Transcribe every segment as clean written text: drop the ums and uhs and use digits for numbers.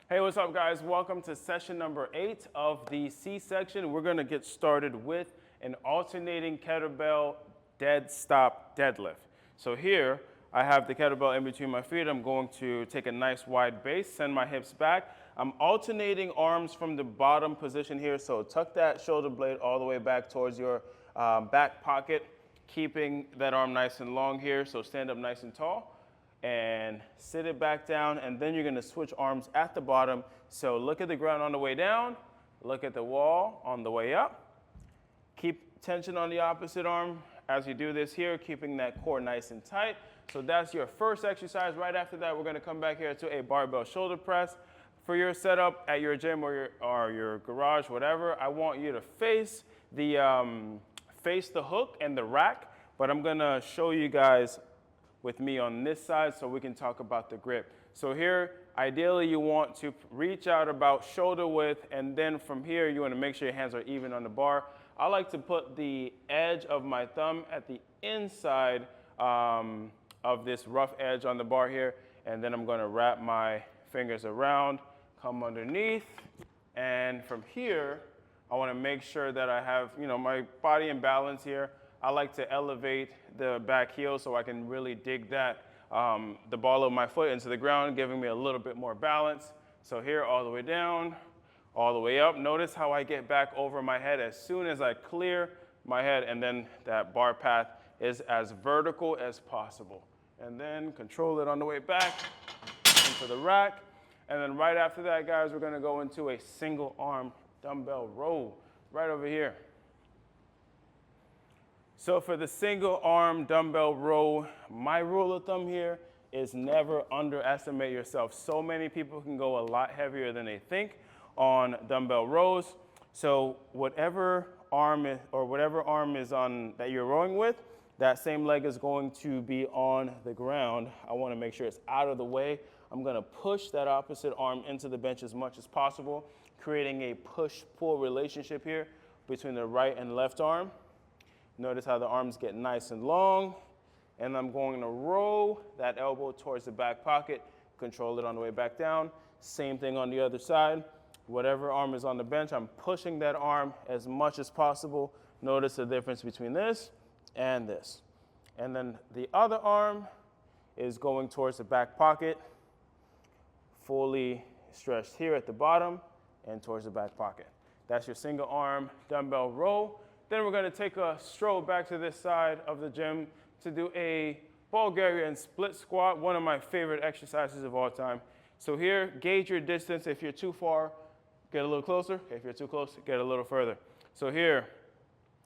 Hey, what's up, guys? Welcome to session number 8 of the C section. We're going to get started with an alternating kettlebell dead stop deadlift. So here, I have the kettlebell in between my feet. I'm going to take a nice wide base, send my hips back. I'm alternating arms from the bottom position here, so tuck that shoulder blade all the way back towards your back pocket, keeping that arm nice and long here, so stand up nice and tall. And sit it back down, and then you're gonna switch arms at the bottom. So look at the ground on the way down, look at the wall on the way up. Keep tension on the opposite arm as you do this here, keeping that core nice and tight. So that's your first exercise. Right after that, we're gonna come back here to a barbell shoulder press. For your setup at your gym or your garage, whatever, I want you to face the hook and the rack, but I'm gonna show you guys with me on this side so we can talk about the grip. So here, ideally you want to reach out about shoulder width, and then from here you want to make sure your hands are even on the bar. I like to put the edge of my thumb at the inside of this rough edge on the bar here, and then I'm going to wrap my fingers around, come underneath, and from here I want to make sure that I have, my body in balance here. I like to elevate the back heel so I can really dig that, the ball of my foot into the ground, giving me a little bit more balance. So here, all the way down, all the way up. Notice how I get back over my head as soon as I clear my head, and then that bar path is as vertical as possible. And then control it on the way back into the rack. And then right after that, guys, we're gonna go into a single arm dumbbell row right over here. So for the single arm dumbbell row, my rule of thumb here is never underestimate yourself. So many people can go a lot heavier than they think on dumbbell rows. So whatever arm is on that you're rowing with, that same leg is going to be on the ground. I want to make sure it's out of the way. I'm going to push that opposite arm into the bench as much as possible, creating a push-pull relationship here between the right and left arm. Notice how the arms get nice and long, and I'm going to roll that elbow towards the back pocket, control it on the way back down. Same thing on the other side. Whatever arm is on the bench, I'm pushing that arm as much as possible. Notice the difference between this and this. And then the other arm is going towards the back pocket, fully stretched here at the bottom and towards the back pocket. That's your single arm dumbbell row. Then we're going to take a stroll back to this side of the gym to do a Bulgarian split squat, one of my favorite exercises of all time. So here, gauge your distance. If you're too far, get a little closer. If you're too close, get a little further. So here,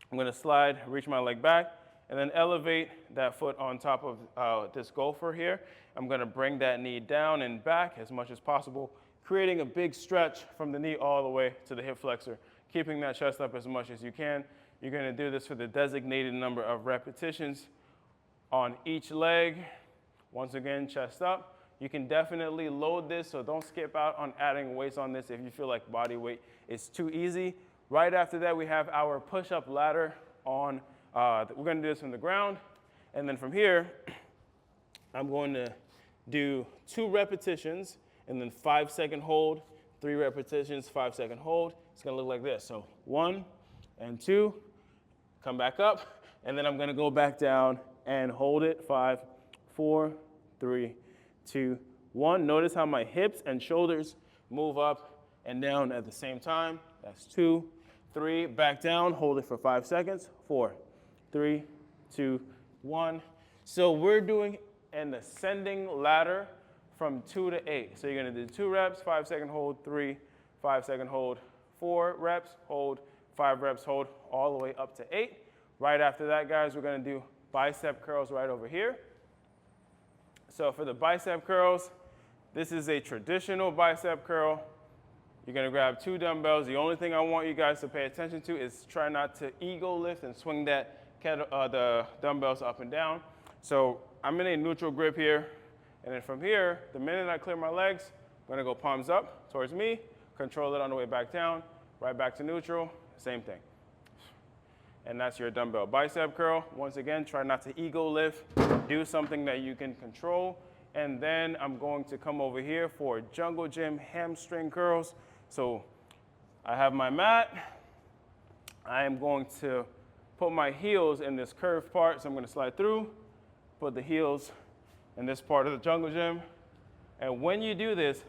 I'm going to slide, reach my leg back, and then elevate that foot on top of this gopher here. I'm going to bring that knee down and back as much as possible, creating a big stretch from the knee all the way to the hip flexor, keeping that chest up as much as you can. You're going to do this for the designated number of repetitions on each leg. Once again, chest up. You can definitely load this, so don't skip out on adding weights on this if you feel like body weight is too easy. Right after that, we have our push-up ladder on. We're going to do this from the ground. And then from here, I'm going to do 2 repetitions and then 5-second hold, 3 repetitions, 5-second hold. It's going to look like this. So 1 and 2. Come back up, and then I'm going to go back down and hold it. 5, 4, 3, 2, 1. Notice how my hips and shoulders move up and down at the same time. That's 2, 3. Back down. Hold it for 5 seconds. 4, 3, 2, 1. So we're doing an ascending ladder from 2 to 8. So you're going to do 2 reps, 5-second hold, 3, 5-second hold, 4 reps, hold, 5 reps, hold, all the way up to 8. Right after that, guys, we're going to do bicep curls right over here. So for the bicep curls, this is a traditional bicep curl. You're going to grab 2 dumbbells. The only thing I want you guys to pay attention to is try not to ego lift and swing the dumbbells up and down. So I'm in a neutral grip here. And then from here, the minute I clear my legs, I'm going to go palms up towards me, control it on the way back down, right back to neutral. Same thing. And that's your dumbbell bicep curl. Once again, try not to ego lift. Do something that you can control And then I'm going to come over here for jungle gym hamstring curls. So I have my mat. I am going to put my heels in this curved part. So I'm going to slide through, put the heels in this part of the jungle gym. And when you do this,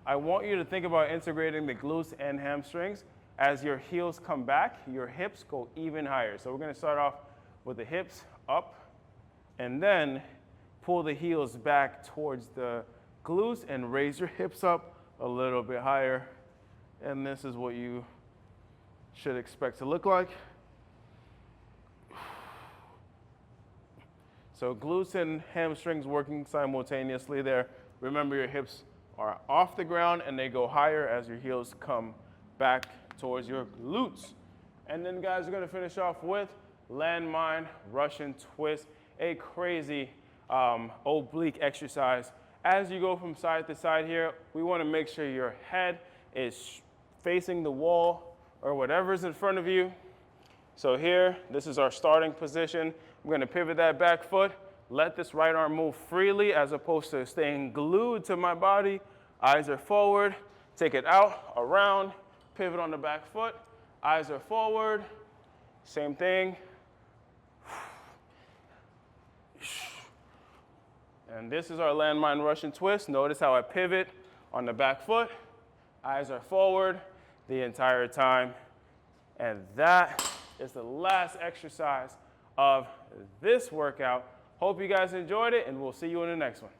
I want you to think about integrating the glutes and hamstrings. As your heels come back, your hips go even higher. So we're going to start off with the hips up, and then pull the heels back towards the glutes and raise your hips up a little bit higher. And this is what you should expect to look like. So glutes and hamstrings working simultaneously there. Remember, your hips are off the ground and they go higher as your heels come back towards your glutes. And then guys, we're gonna finish off with Landmine Russian twist, a crazy oblique exercise. As you go from side to side here, we wanna make sure your head is facing the wall or whatever's in front of you. So here, this is our starting position. I'm gonna pivot that back foot, let this right arm move freely as opposed to staying glued to my body. Eyes are forward, take it out, around, pivot on the back foot, eyes are forward, same thing. And this is our Landmine Russian twist. Notice how I pivot on the back foot, eyes are forward the entire time. And that is the last exercise of this workout. Hope you guys enjoyed it, and we'll see you in the next one.